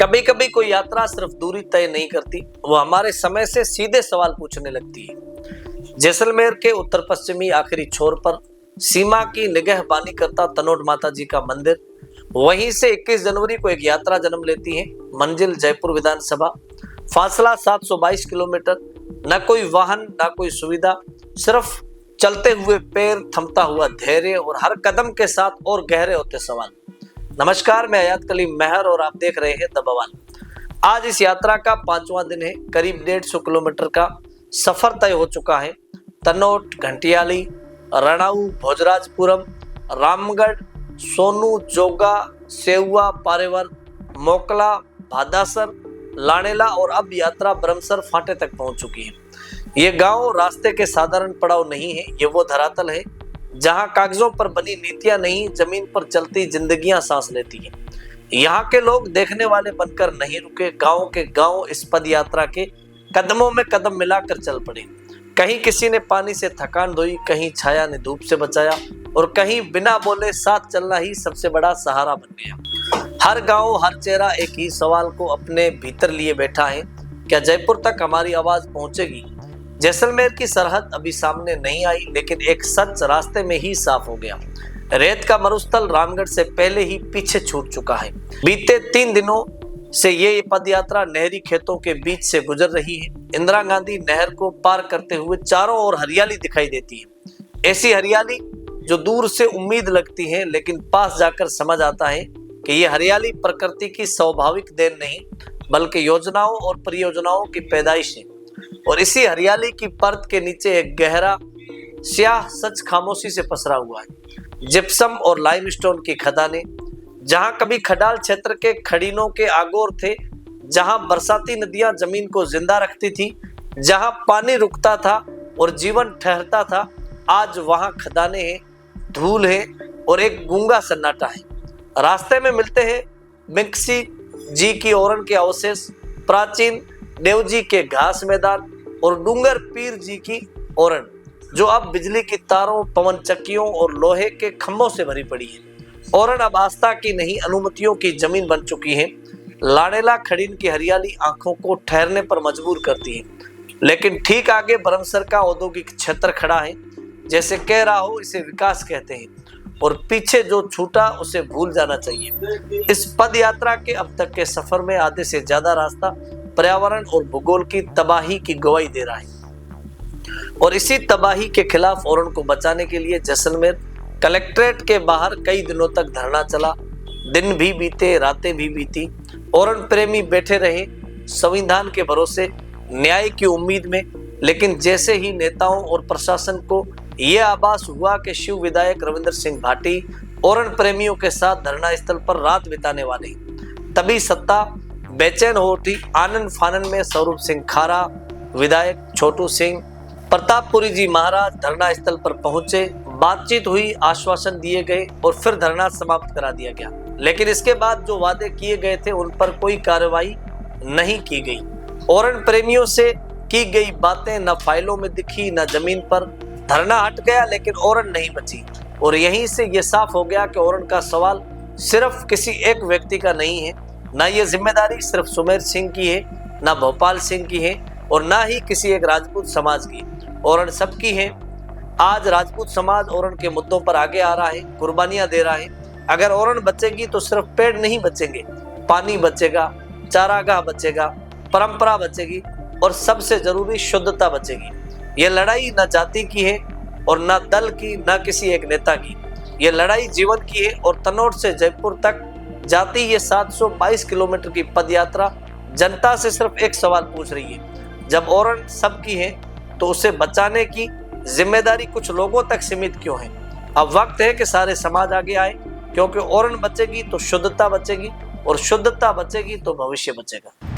कभी कभी कोई यात्रा सिर्फ दूरी तय नहीं करती, वो हमारे समय से सीधे सवाल पूछने लगती है। जैसलमेर के उत्तर पश्चिमी आखिरी छोर पर सीमा की निगहबानी करता तनोट माता जी का मंदिर, वहीं से 21 जनवरी को एक यात्रा जन्म लेती है। मंजिल जयपुर विधानसभा, फासला 722 किलोमीटर। न कोई वाहन, न कोई सुविधा, सिर्फ चलते हुए पैर, थमता हुआ धैर्य और हर कदम के साथ और गहरे होते सवाल। नमस्कार, मैं अयात कलीम मेहर और आप देख रहे हैं द बवाल। आज इस यात्रा का 5वां दिन है। करीब 150 किलोमीटर का सफर तय हो चुका है। तनोट, घंटियाली, रणाऊ, भोजराजपुरम, रामगढ़, सोनू, जोगा, सेहुआ, पारेवर, मोकला, भादासर, लानेला और अब यात्रा ब्रह्मसर फाटे तक पहुंच चुकी है। ये गांव रास्ते के साधारण पड़ाव नहीं है, ये वो धरातल है जहां कागजों पर बनी नीतियां नहीं, जमीन पर चलती जिंदगियां सांस लेती हैं। यहाँ के लोग देखने वाले बनकर नहीं रुके। गांव के गांव इस पद यात्रा के कदमों में कदम मिलाकर चल पड़े। कहीं किसी ने पानी से थकान धोई, कहीं छाया ने धूप से बचाया और कहीं बिना बोले साथ चलना ही सबसे बड़ा सहारा बन गया। हर गांव, हर चेहरा एक ही सवाल को अपने भीतर लिए बैठा है, क्या जयपुर तक हमारी आवाज पहुंचेगी? जैसलमेर की सरहद अभी सामने नहीं आई, लेकिन एक सच रास्ते में ही साफ हो गया। रेत का मरुस्थल रामगढ़ से पहले ही पीछे छूट चुका है। बीते 3 दिनों से ये पदयात्रा नहरी खेतों के बीच से गुजर रही है। इंदिरा गांधी नहर को पार करते हुए चारों ओर हरियाली दिखाई देती है। ऐसी हरियाली जो दूर से उम्मीद लगती है, लेकिन पास जाकर समझ आता है कि ये हरियाली प्रकृति की स्वाभाविक देन नहीं, बल्कि योजनाओं और परियोजनाओं की पैदाइश है। और इसी हरियाली की परत के नीचे एक गहरा स्याह सच खामोशी से पसरा हुआ है। जिप्सम और लाइमस्टोन की खदानें, जहां कभी खडाल क्षेत्र के खड़ीनों के आगोर थे, जहां बरसाती नदियां जमीन को जिंदा रखती थी, जहां पानी रुकता था और जीवन ठहरता था, आज वहां खदानें हैं, धूल है और एक गूंगा सन्नाटा है। रास्ते में मिलते हैं मिक्सी जी की ओरण के अवशेष, प्राचीन देव जी के घास मैदान और डूंगर पीर जी की ओरण, जो अब बिजली की तारों, पवन चक्कियों और लोहे के खम्भों से भरी पड़ी है। ओरण अब आस्था की नहीं, अनुमतियों की जमीन बन चुकी है। लानेला खड़ीन की हरियाली आंखों को ठहरने पर मजबूर करती है, लेकिन ठीक आगे ब्रह्मसर का औद्योगिक क्षेत्र खड़ा है। जैसे कह रहा हो इसे विकास कहते हैं और पीछे जो छूटा उसे भूल जाना चाहिए। इस पद यात्रा के अब तक के सफर में आधे से ज्यादा रास्ता पर्यावरण और भूगोल की तबाही की गवाही दे रहा है। और इसी तबाही के खिलाफ ओरण को बचाने के लिए जैसलमेर कलेक्ट्रेट के बाहर कई दिनों तक धरना चला। दिन भी बीते, रातें भी बीती। ओरण प्रेमी बैठे रहे संविधान के भरोसे, न्याय की उम्मीद में। लेकिन जैसे ही नेताओं और प्रशासन को यह आभास हुआ कि शिव विधायक रविंद्र सिंह भाटी ओरण प्रेमियों के साथ धरना स्थल पर रात बिताने वाले, तभी सत्ता बेचैन हो उठी। आनंद फानन में स्वरूप सिंह खारा, विधायक छोटू सिंह, प्रतापपुरी जी महाराज धरना स्थल पर पहुंचे। बातचीत हुई, आश्वासन दिए गए और फिर धरना समाप्त करा दिया गया। लेकिन इसके बाद जो वादे किए गए थे उन पर कोई कार्रवाई नहीं की गई। ओरण प्रेमियों से की गई बातें न फाइलों में दिखी, न जमीन पर। धरना हट गया, लेकिन ओरण नहीं बची। और यहीं से ये साफ हो गया कि ओरण का सवाल सिर्फ किसी एक व्यक्ति का नहीं है। ना ये जिम्मेदारी सिर्फ सुमेर सिंह की है, ना भोपाल सिंह की है और ना ही किसी एक राजपूत समाज की। ओरण सबकी है। आज राजपूत समाज ओरण के मुद्दों पर आगे आ रहा है, कुर्बानियां दे रहा है। अगर ओरण बचेगी तो सिर्फ पेड़ नहीं बचेंगे, पानी बचेगा, चारागाह बचेगा, परंपरा बचेगी और सबसे जरूरी शुद्धता बचेगी। ये लड़ाई न जाति की है और न दल की, न किसी एक नेता की। ये लड़ाई जीवन की है। और तनोट से जयपुर तक जाती ये 722 किलोमीटर की पदयात्रा जनता से सिर्फ एक सवाल पूछ रही है, जब ओरण सबकी है तो उसे बचाने की जिम्मेदारी कुछ लोगों तक सीमित क्यों है? अब वक्त है कि सारे समाज आगे आए, क्योंकि ओरण बचेगी तो शुद्धता बचेगी और शुद्धता बचेगी तो भविष्य बचेगा।